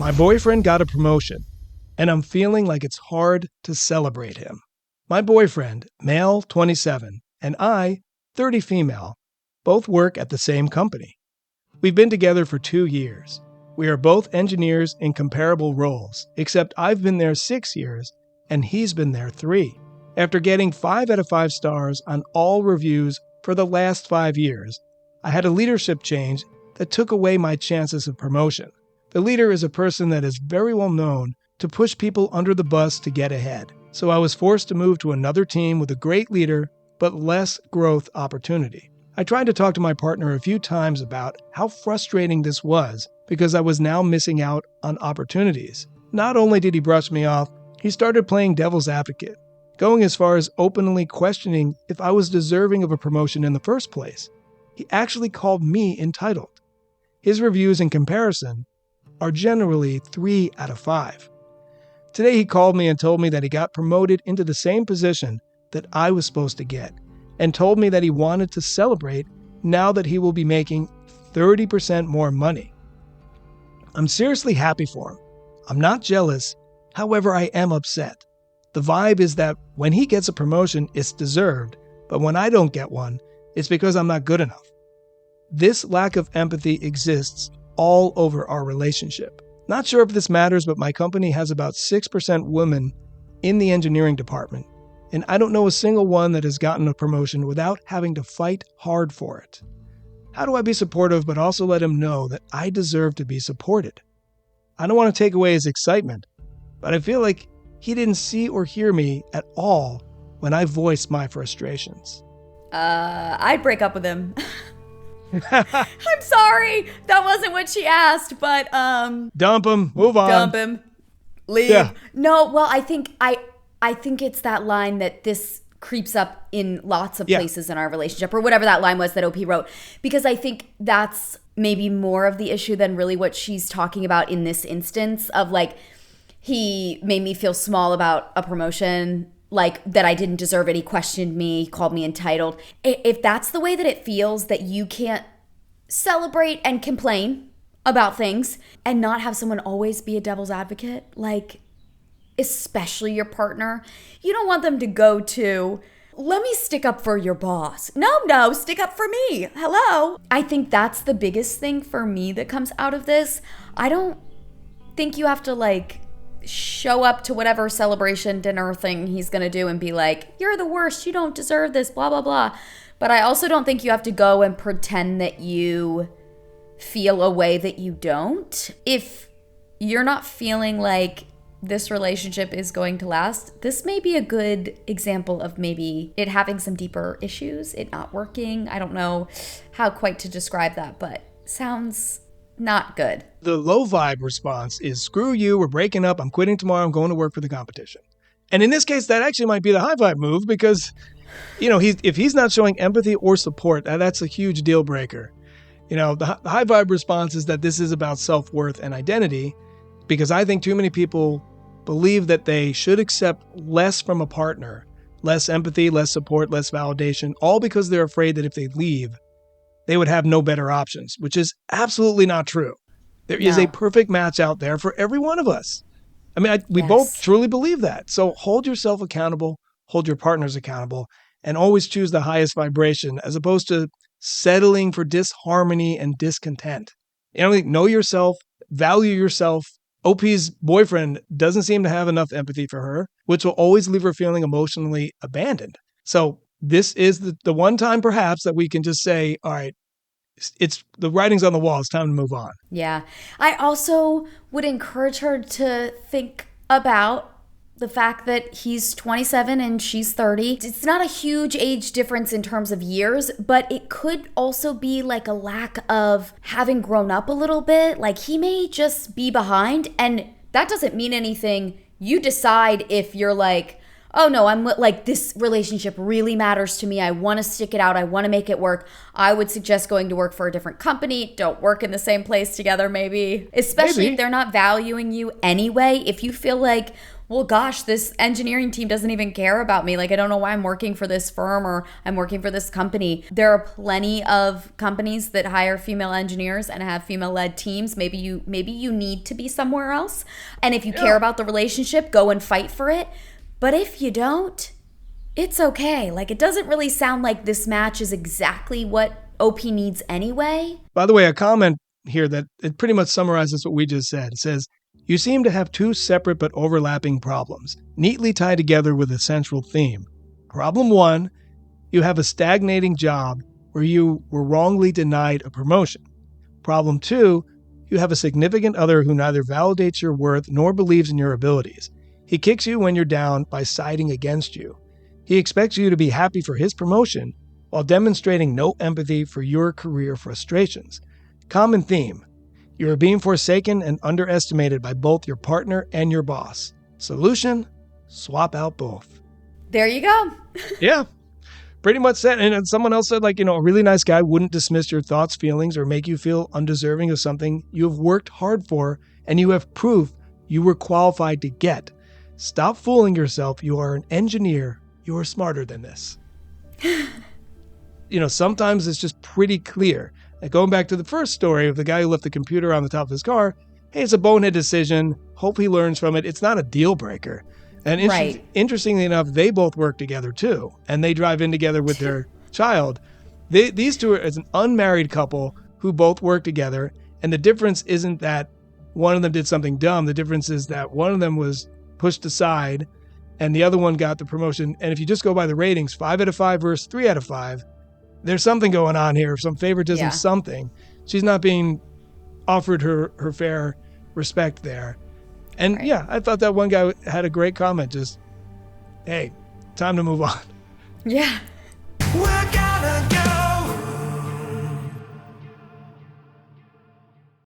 My boyfriend got a promotion, and I'm feeling like it's hard to celebrate him. My boyfriend, male 27, and I, 30 female, both work at the same company. We've been together for 2 years. We are both engineers in comparable roles, except I've been there 6 years and he's been there 3. After getting 5 out of 5 stars on all reviews for the last 5 years, I had a leadership change that took away my chances of promotion. The leader is a person that is very well known to push people under the bus to get ahead. So I was forced to move to another team with a great leader, but less growth opportunity. I tried to talk to my partner a few times about how frustrating this was because I was now missing out on opportunities. Not only did he brush me off, he started playing devil's advocate, going as far as openly questioning if I was deserving of a promotion in the first place. He actually called me entitled. His reviews in comparison are generally 3 out of 5. Today he called me and told me that he got promoted into the same position that I was supposed to get, and told me that he wanted to celebrate now that he will be making 30% more money. I'm seriously happy for him. I'm not jealous, however I am upset. The vibe is that when he gets a promotion, it's deserved, but when I don't get one, it's because I'm not good enough. This lack of empathy exists all over our relationship. Not sure if this matters, but my company has about 6% women in the engineering department, and I don't know a single one that has gotten a promotion without having to fight hard for it. How do I be supportive but also let him know that I deserve to be supported? I don't want to take away his excitement, but I feel like he didn't see or hear me at all when I voiced my frustrations. I'd break up with him. I'm sorry. That wasn't what she asked, but dump him, move on. Dump him. Leave. Yeah. No, well, I think it's that line that this creeps up in lots of places in our relationship, or whatever that line was that OP wrote, because I think that's maybe more of the issue than really what she's talking about in this instance of like, he made me feel small about a promotion, like that I didn't deserve it. He questioned me, called me entitled. If that's the way that it feels, that you can't celebrate and complain about things and not have someone always be a devil's advocate, like especially your partner, you don't want them to go to, let me stick up for your boss. No, stick up for me. Hello. I think that's the biggest thing for me that comes out of this. I don't think you have to like show up to whatever celebration dinner thing he's going to do and be like, you're the worst, you don't deserve this, blah, blah, blah. But I also don't think you have to go and pretend that you feel a way that you don't. If you're not feeling like this relationship is going to last, this may be a good example of maybe it having some deeper issues, it not working. I don't know how quite to describe that, but sounds not good. The low vibe response is, screw you, we're breaking up, I'm quitting tomorrow, I'm going to work for the competition. And in this case, that actually might be the high vibe move because, if he's not showing empathy or support, that's a huge deal breaker. The high vibe response is that this is about self-worth and identity, because I think too many people believe that they should accept less from a partner, less empathy, less support, less validation, all because they're afraid that if they leave, they would have no better options, which is absolutely not true. There is a perfect match out there for every one of us. I mean, we both truly believe that. So hold yourself accountable, hold your partners accountable, and always choose the highest vibration as opposed to settling for disharmony and discontent. Know yourself, value yourself. OP's boyfriend doesn't seem to have enough empathy for her, which will always leave her feeling emotionally abandoned. So this is the one time perhaps that we can just say, all right, it's the writing's on the wall. It's time to move on. Yeah. I also would encourage her to think about the fact that he's 27 and she's 30. It's not a huge age difference in terms of years, but it could also be like a lack of having grown up a little bit. Like he may just be behind, and that doesn't mean anything. You decide if you're like, oh no, I'm like, this relationship really matters to me. I want to stick it out. I want to make it work. I would suggest going to work for a different company. Don't work in the same place together, maybe. Especially if they're not valuing you anyway. If you feel like well, gosh, this engineering team doesn't even care about me. Like, I don't know why I'm working for this firm or I'm working for this company. There are plenty of companies that hire female engineers and have female-led teams. Maybe you need to be somewhere else. And if you care about the relationship, go and fight for it. But if you don't, it's okay. Like, it doesn't really sound like this match is exactly what OP needs anyway. By the way, a comment here that it pretty much summarizes what we just said. It says, you seem to have two separate but overlapping problems, neatly tied together with a central theme. Problem one, you have a stagnating job where you were wrongly denied a promotion. Problem two, you have a significant other who neither validates your worth nor believes in your abilities. He kicks you when you're down by siding against you. He expects you to be happy for his promotion while demonstrating no empathy for your career frustrations. Common theme. You are being forsaken and underestimated by both your partner and your boss. Solution? Swap out both. There you go. Yeah, pretty much said. And someone else said, like, a really nice guy wouldn't dismiss your thoughts, feelings, or make you feel undeserving of something you have worked hard for and you have proof you were qualified to get. Stop fooling yourself. You are an engineer. You are smarter than this. Sometimes it's just pretty clear. Like going back to the first story of the guy who left the computer on the top of his car, hey, it's a bonehead decision. Hope he learns from it. It's not a deal breaker. And interestingly enough, they both work together too. And they drive in together with their child. These two are an unmarried couple who both work together. And the difference isn't that one of them did something dumb. The difference is that one of them was pushed aside and the other one got the promotion. And if you just go by the ratings, 5 out of 5 versus 3 out of 5, there's something going on here, some favoritism, something. She's not being offered her fair respect there. And I thought that one guy had a great comment. Just, hey, time to move on. Yeah. We're gonna